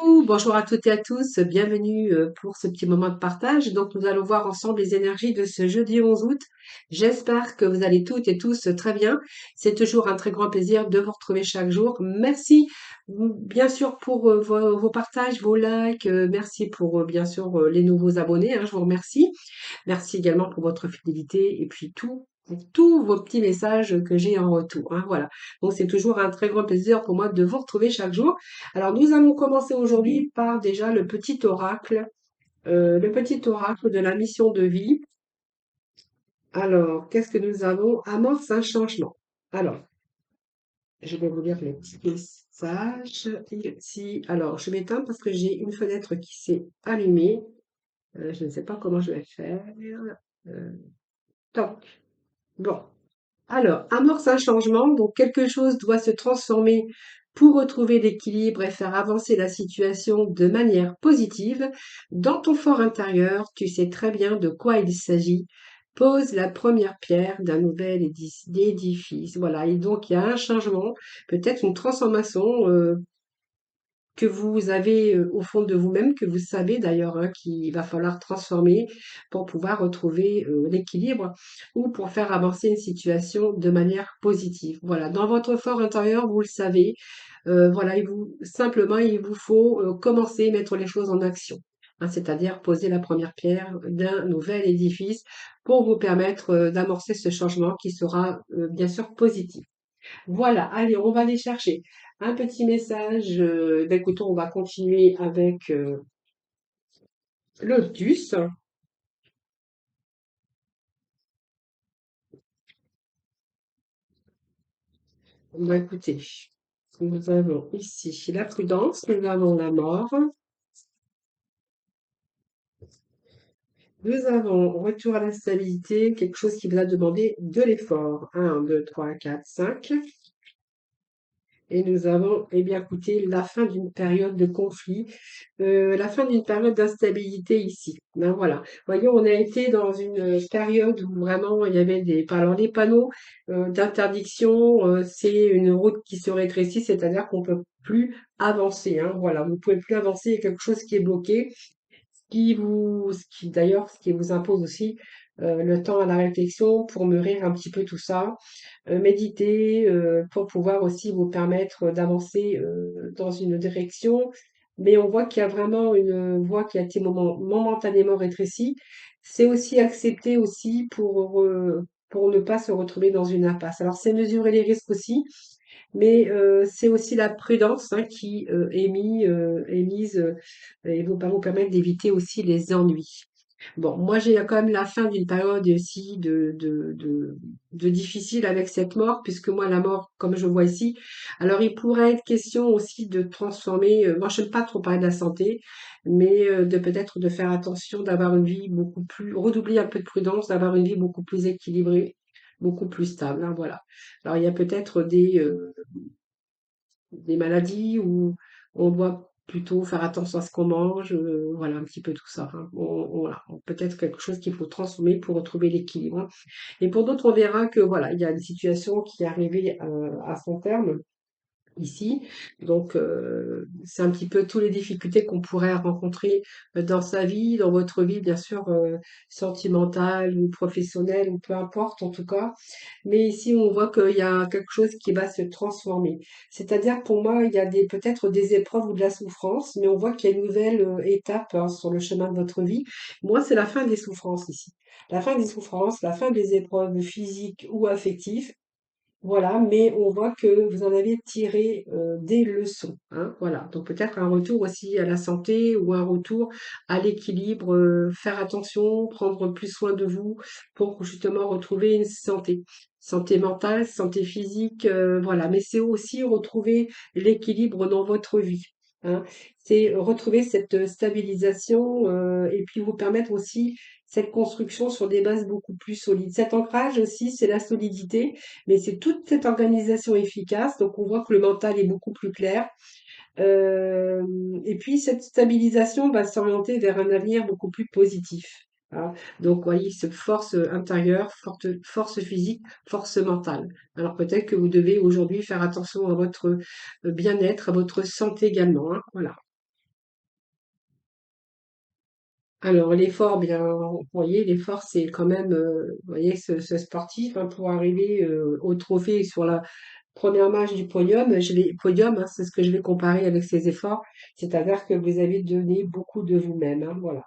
Bonjour à toutes et à tous, bienvenue pour ce petit moment de partage. Donc nous allons voir ensemble les énergies de ce jeudi 11 août. J'espère que vous allez toutes et tous très bien. C'est toujours un très grand plaisir de vous retrouver chaque jour. Merci bien sûr pour vos partages, vos likes. Merci pour bien sûr les nouveaux abonnés, hein, je vous remercie. Merci également pour votre fidélité et puis pour tous vos petits messages que j'ai en retour, hein, voilà. Donc c'est toujours un très grand plaisir pour moi de vous retrouver chaque jour. Alors nous allons commencer aujourd'hui par déjà le petit oracle de la mission de vie. Alors, qu'est-ce que nous avons? Amorce un changement. Alors, je vais vous lire les petits messages ici. Alors, je m'éteins parce que j'ai une fenêtre qui s'est allumée. Je ne sais pas comment je vais faire. Euh, Toc. Bon. Alors, amorce un changement, donc quelque chose doit se transformer pour retrouver l'équilibre et faire avancer la situation de manière positive. Dans ton fort intérieur, tu sais très bien de quoi il s'agit. Pose la première pierre d'un nouvel édifice. Voilà, et donc il y a un changement, peut-être une transformation que vous avez au fond de vous-même, que vous savez d'ailleurs, hein, qu'il va falloir transformer pour pouvoir retrouver l'équilibre ou pour faire avancer une situation de manière positive. Voilà, dans votre fort intérieur, vous le savez, voilà, simplement, il vous faut commencer, mettre les choses en action. Hein, c'est-à-dire poser la première pierre d'un nouvel édifice pour vous permettre d'amorcer ce changement qui sera bien sûr positif. Voilà, allez, on va aller chercher un petit message. Ben, écoutons, on va continuer avec l'Optus. Ben, écoutez, nous avons ici la prudence, nous avons la mort, nous avons retour à la stabilité, quelque chose qui vous a demandé de l'effort. Un, 2, 3, 4, 5. Et nous avons, eh bien, écoutez, la fin d'une période de conflit, la fin d'une période d'instabilité ici. Ben voilà. Voyons, on a été dans une période où vraiment il y avait alors les panneaux d'interdiction, c'est une route qui se rétrécit, c'est-à-dire qu'on peut plus avancer. Hein, voilà, vous pouvez plus avancer, il y a quelque chose qui est bloqué ce qui vous impose aussi le temps à la réflexion pour mûrir un petit peu tout ça, méditer pour pouvoir aussi vous permettre d'avancer dans une direction. Mais on voit qu'il y a vraiment une voie qui a été momentanément rétrécie. C'est aussi accepter aussi pour ne pas se retrouver dans une impasse. Alors c'est mesurer les risques aussi, mais c'est aussi la prudence hein, qui est mise et va vous permettre d'éviter aussi les ennuis. Bon, moi j'ai quand même la fin d'une période aussi de difficile avec cette mort, puisque moi la mort, comme je vois ici, alors il pourrait être question aussi de transformer, moi je n'aime pas trop parler de la santé, mais de peut-être de faire attention, d'avoir une vie beaucoup plus, redoubler un peu de prudence, d'avoir une vie beaucoup plus équilibrée, beaucoup plus stable, hein, voilà. Alors il y a peut-être des maladies où on doit plutôt faire attention à ce qu'on mange, voilà un petit peu tout ça. Hein. Voilà, peut-être quelque chose qu'il faut transformer pour retrouver l'équilibre. Hein. Et pour d'autres, on verra que voilà, il y a une situation qui est arrivée à son terme ici. Donc, c'est un petit peu toutes les difficultés qu'on pourrait rencontrer dans sa vie, dans votre vie, bien sûr, sentimentale ou professionnelle, ou peu importe en tout cas. Mais ici, on voit qu'il y a quelque chose qui va se transformer. C'est-à-dire, pour moi, il y a peut-être des épreuves ou de la souffrance, mais on voit qu'il y a une nouvelle étape hein, sur le chemin de votre vie. Moi, c'est la fin des souffrances ici. La fin des souffrances, la fin des épreuves physiques ou affectives. Voilà, mais on voit que vous en avez tiré des leçons, hein, voilà. Donc peut-être un retour aussi à la santé ou un retour à l'équilibre, faire attention, prendre plus soin de vous pour justement retrouver une santé. Santé mentale, santé physique, voilà. Mais c'est aussi retrouver l'équilibre dans votre vie, hein. C'est retrouver cette stabilisation et puis vous permettre aussi cette construction sur des bases beaucoup plus solides. Cet ancrage aussi, c'est la solidité mais c'est toute cette organisation efficace, donc on voit que le mental est beaucoup plus clair. Et puis cette stabilisation va s'orienter vers un avenir beaucoup plus positif. Hein. Donc, vous voyez, cette force intérieure, force physique, force mentale. Alors peut-être que vous devez aujourd'hui faire attention à votre bien-être, à votre santé également. Hein. Voilà. Alors l'effort, bien, vous voyez, l'effort, c'est quand même, vous voyez, ce sportif, hein, pour arriver au trophée sur la première marche du podium, podium, hein, c'est ce que je vais comparer avec ses efforts, c'est-à-dire que vous avez donné beaucoup de vous-même, hein, voilà.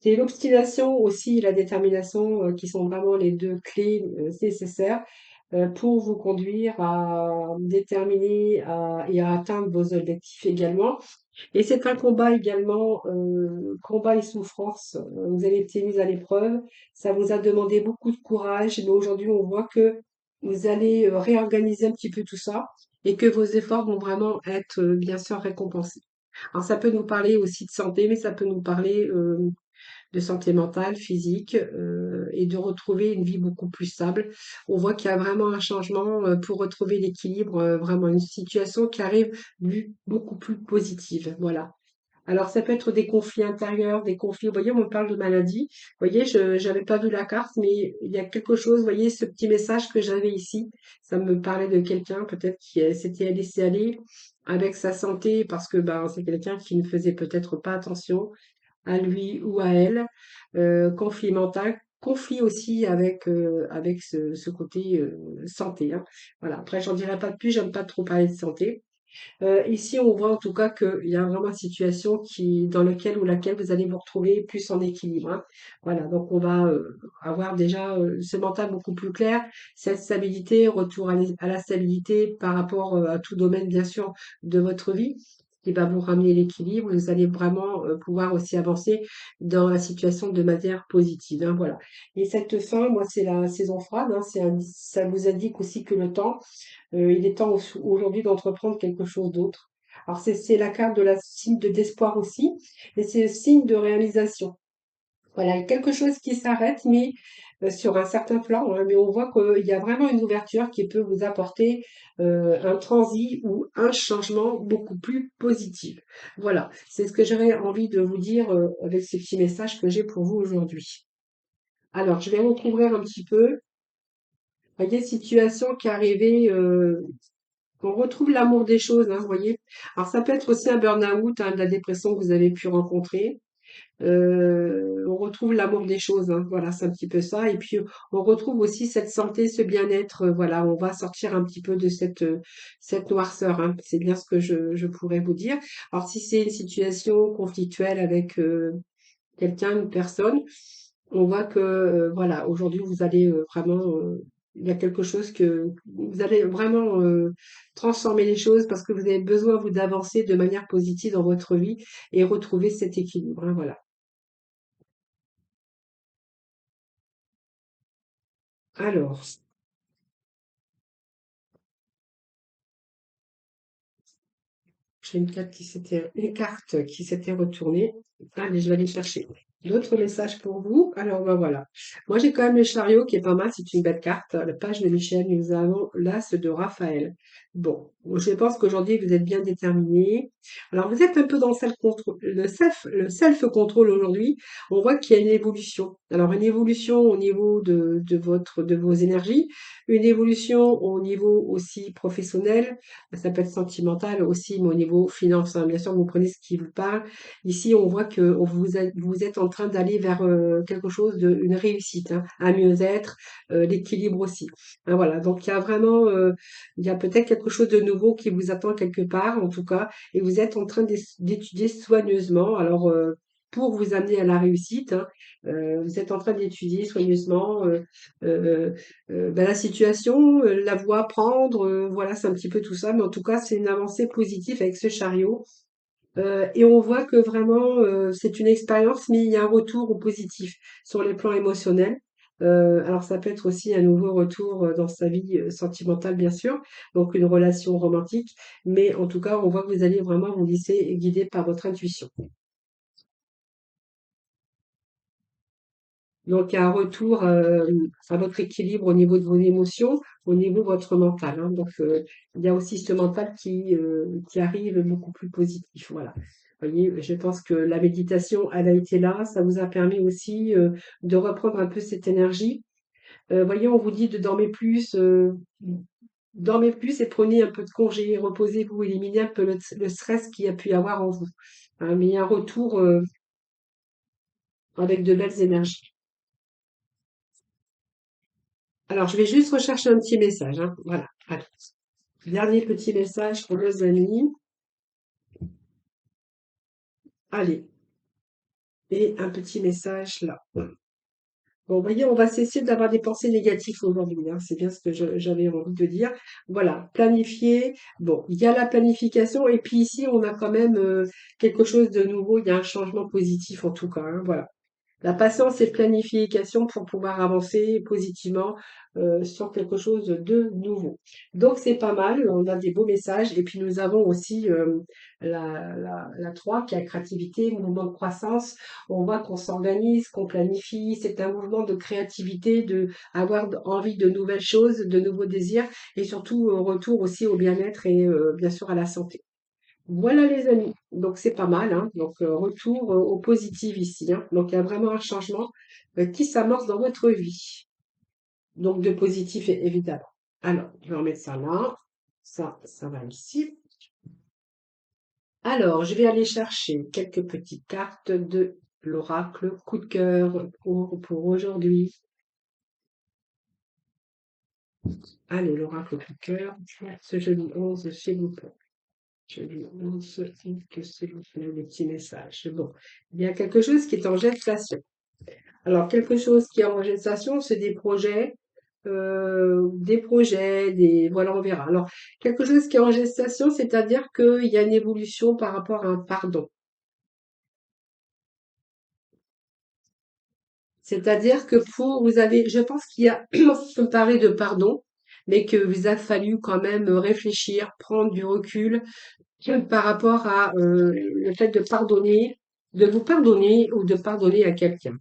C'est l'obstination aussi et la détermination qui sont vraiment les deux clés nécessaires pour vous conduire à déterminer et à atteindre vos objectifs également. Et c'est un combat également, combat et souffrance. Vous avez été mis à l'épreuve. Ça vous a demandé beaucoup de courage, mais aujourd'hui, on voit que vous allez réorganiser un petit peu tout ça et que vos efforts vont vraiment être bien sûr récompensés. Alors, ça peut nous parler aussi de santé, mais ça peut nous parler de santé mentale, physique, et de retrouver une vie beaucoup plus stable. On voit qu'il y a vraiment un changement pour retrouver l'équilibre, vraiment une situation qui arrive beaucoup plus positive. Voilà. Alors, ça peut être des conflits intérieurs, des conflits. Vous voyez, on me parle de maladie. Vous voyez, je n'avais pas vu la carte, mais il y a quelque chose. Vous voyez, ce petit message que j'avais ici, ça me parlait de quelqu'un peut-être qui s'était laissé aller avec sa santé parce que ben, c'est quelqu'un qui ne faisait peut-être pas attention à lui ou à elle. Conflit mental, conflit aussi avec ce côté santé, hein. Voilà. Après, j'en dirai pas de plus, j'aime pas trop parler de santé. Ici, on voit en tout cas qu'il y a vraiment une situation dans laquelle ou laquelle vous allez vous retrouver plus en équilibre, hein. Voilà, donc on va avoir déjà ce mental beaucoup plus clair, cette stabilité, retour à la stabilité par rapport à tout domaine, bien sûr, de votre vie, qui va vous ramener l'équilibre. Vous allez vraiment pouvoir aussi avancer dans la situation de manière positive, hein, voilà. Et cette fin, moi, c'est la saison froide, hein, ça vous indique aussi que le temps il est temps aujourd'hui d'entreprendre quelque chose d'autre. Alors c'est la carte de la signe d'espoir aussi, et c'est le signe de réalisation. Voilà, quelque chose qui s'arrête, mais sur un certain plan, hein, mais on voit qu'il y a vraiment une ouverture qui peut vous apporter un transit ou un changement beaucoup plus positif. Voilà, c'est ce que j'aurais envie de vous dire avec ce petit message que j'ai pour vous aujourd'hui. Alors, je vais recouvrir un petit peu. Vous voyez, situation qui est arrivée on retrouve l'amour des choses, hein, vous voyez. Alors ça peut être aussi un burn-out, hein, de la dépression que vous avez pu rencontrer. On retrouve l'amour des choses, hein, voilà, c'est un petit peu ça. Et puis on retrouve aussi cette santé, ce bien-être, voilà, on va sortir un petit peu de cette noirceur, hein. C'est bien ce que je pourrais vous dire. Alors si c'est une situation conflictuelle avec quelqu'un, une personne, on voit que voilà, aujourd'hui vous allez vraiment, il y a quelque chose que vous allez vraiment transformer les choses parce que vous avez besoin vous d'avancer de manière positive dans votre vie et retrouver cet équilibre, hein, voilà. Alors, j'ai une carte qui s'était retournée. Allez, je vais aller chercher d'autres messages pour vous. Alors, ben voilà. Moi, j'ai quand même le chariot qui est pas mal. C'est une belle carte. La page de Michel. Nous avons l'as de Raphaël. Bon, je pense qu'aujourd'hui, vous êtes bien déterminé. Alors, vous êtes un peu dans le self-control aujourd'hui. On voit qu'il y a une évolution. Alors, une évolution au niveau de vos énergies, une évolution au niveau aussi professionnel, ça peut être sentimental aussi, mais au niveau finance, hein. Bien sûr, vous prenez ce qui vous parle. Ici, on voit que vous êtes en train d'aller vers quelque chose une réussite, hein, un mieux-être, l'équilibre aussi, hein, voilà, donc il y a peut-être quelque chose de nouveau qui vous attend quelque part, en tout cas, et vous êtes en train d'étudier soigneusement. Alors, pour vous amener à la réussite, hein, vous êtes en train d'étudier soigneusement euh, ben, la situation, la voie à prendre, voilà, c'est un petit peu tout ça. Mais en tout cas, c'est une avancée positive avec ce chariot. Et on voit que vraiment, c'est une expérience, mais il y a un retour au positif sur les plans émotionnels. Alors ça peut être aussi un nouveau retour dans sa vie sentimentale, bien sûr, donc une relation romantique. Mais en tout cas, on voit que vous allez vraiment vous laisser guider par votre intuition. Donc, il y a un retour à votre équilibre au niveau de vos émotions, au niveau de votre mental, hein. Donc, il y a aussi ce mental qui arrive beaucoup plus positif. Voilà. Vous voyez, je pense que la méditation, elle a été là. Ça vous a permis aussi de reprendre un peu cette énergie. Voyez, on vous dit de dormez plus et prenez un peu de congé, reposez-vous, éliminez un peu le stress qu'il y a pu y avoir en vous, hein. Mais il y a un retour. avec de belles énergies. Alors, je vais juste rechercher un petit message, hein. Voilà. Allez. Dernier petit message pour nos amis. Allez. Et un petit message là. Bon, vous voyez, on va cesser d'avoir des pensées négatives aujourd'hui, hein. C'est bien ce que j'avais envie de dire. Voilà, planifier. Bon, il y a la planification et puis ici, on a quand même quelque chose de nouveau. Il y a un changement positif en tout cas, hein. Voilà. La patience et planification pour pouvoir avancer positivement sur quelque chose de nouveau. Donc c'est pas mal, on a des beaux messages. Et puis nous avons aussi la 3 qui a créativité, mouvement de croissance. On voit qu'on s'organise, qu'on planifie. C'est un mouvement de créativité, de avoir envie de nouvelles choses, de nouveaux désirs et surtout retour aussi au bien-être et bien sûr à la santé. Voilà les amis, donc c'est pas mal, hein. Donc retour au positif ici, hein. Donc il y a vraiment un changement qui s'amorce dans votre vie. Donc de positif évidemment. Alors, je vais remettre ça là. Ça va ici. Alors, je vais aller chercher quelques petites cartes de l'oracle coup de cœur pour aujourd'hui. Allez, l'oracle coup de cœur, ce jeudi 11, s'il vous plaît. Jeudi 11, que s'il vous plaît, les petits messages. Bon, il y a quelque chose qui est en gestation. Alors, quelque chose qui est en gestation, c'est voilà, on verra. Alors, quelque chose qui est en gestation, c'est-à-dire qu'il y a une évolution par rapport à un pardon. C'est-à-dire que je pense qu'il y a, on peut parler de pardon, mais que vous a fallu quand même réfléchir, prendre du recul par rapport à le fait de pardonner, de vous pardonner ou de pardonner à quelqu'un.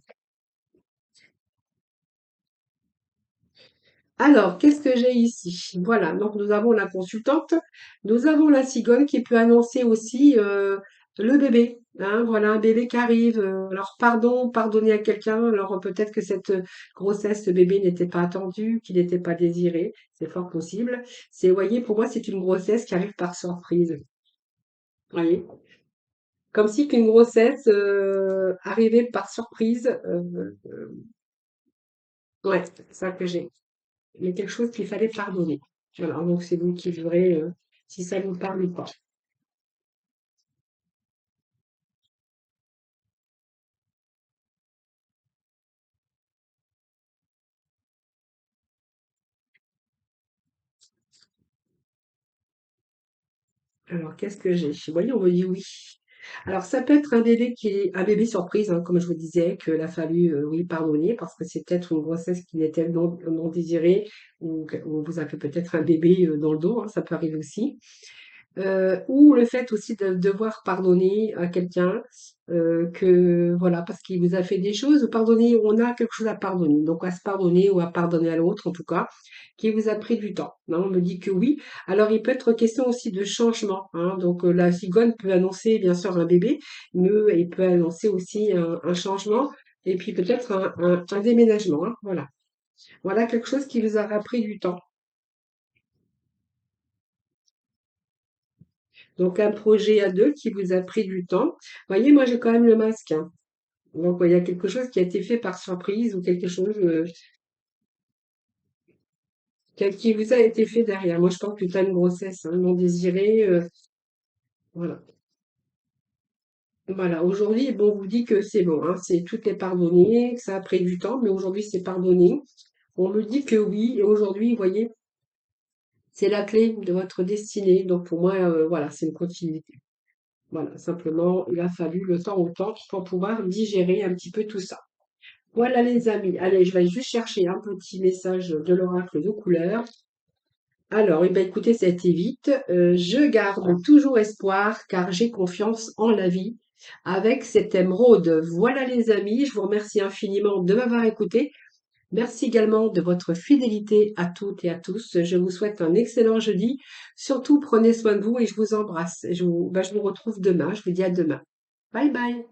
Alors, qu'est-ce que j'ai ici? Voilà, donc nous avons la consultante, nous avons la cigogne qui peut annoncer aussi le bébé. Hein, voilà, un bébé qui arrive. Alors, pardonner à quelqu'un. Alors, peut-être que cette grossesse, ce bébé n'était pas attendu, qu'il n'était pas désiré. C'est fort possible. Vous voyez, pour moi, c'est une grossesse qui arrive par surprise. Vous voyez? Comme si qu'une grossesse arrivait par surprise. Ouais, c'est ça que j'ai. Mais quelque chose qu'il fallait pardonner. Voilà, donc c'est vous qui verrez si ça vous parle ou pas. Alors, qu'est-ce que j'ai? Vous voyez, on me dit oui. Alors, ça peut être un bébé un bébé surprise, hein, comme je vous disais, qu'il a fallu, oui, pardonner parce que c'est peut-être une grossesse qui n'était non désirée ou on vous a fait peut-être un bébé dans le dos, hein, ça peut arriver aussi. Ou le fait aussi de devoir pardonner à quelqu'un que voilà parce qu'il vous a fait des choses ou pardonner, on a quelque chose à pardonner, donc à se pardonner ou à pardonner à l'autre en tout cas, qui vous a pris du temps. Non, on me dit que oui. Alors il peut être question aussi de changement, hein. Donc la cigogne peut annoncer bien sûr un bébé, mais il peut annoncer aussi un changement et puis peut-être un déménagement, hein. Voilà. Voilà quelque chose qui vous aura pris du temps. Donc un projet à deux qui vous a pris du temps. Vous voyez, moi j'ai quand même le masque, hein. Donc il y a quelque chose qui a été fait par surprise ou quelque chose qui vous a été fait derrière. Moi je pense que tu as une grossesse hein, non désirée. Voilà. Voilà. Aujourd'hui, bon, on vous dit que c'est bon, hein, tout est pardonné, que ça a pris du temps, mais aujourd'hui c'est pardonné. On me dit que oui, et aujourd'hui, vous voyez, c'est la clé de votre destinée. Donc pour moi, voilà, c'est une continuité. Voilà, simplement, il a fallu le temps au temps pour pouvoir digérer un petit peu tout ça. Voilà les amis. Allez, je vais juste chercher un petit message de l'oracle de couleur. Alors, eh ben, écoutez, ça a été vite. Je garde toujours espoir car j'ai confiance en la vie. Avec cet émeraude. Voilà les amis, je vous remercie infiniment de m'avoir écouté. Merci également de votre fidélité à toutes et à tous. Je vous souhaite un excellent jeudi. Surtout, prenez soin de vous et je vous embrasse. Je vous retrouve demain. Je vous dis à demain. Bye bye.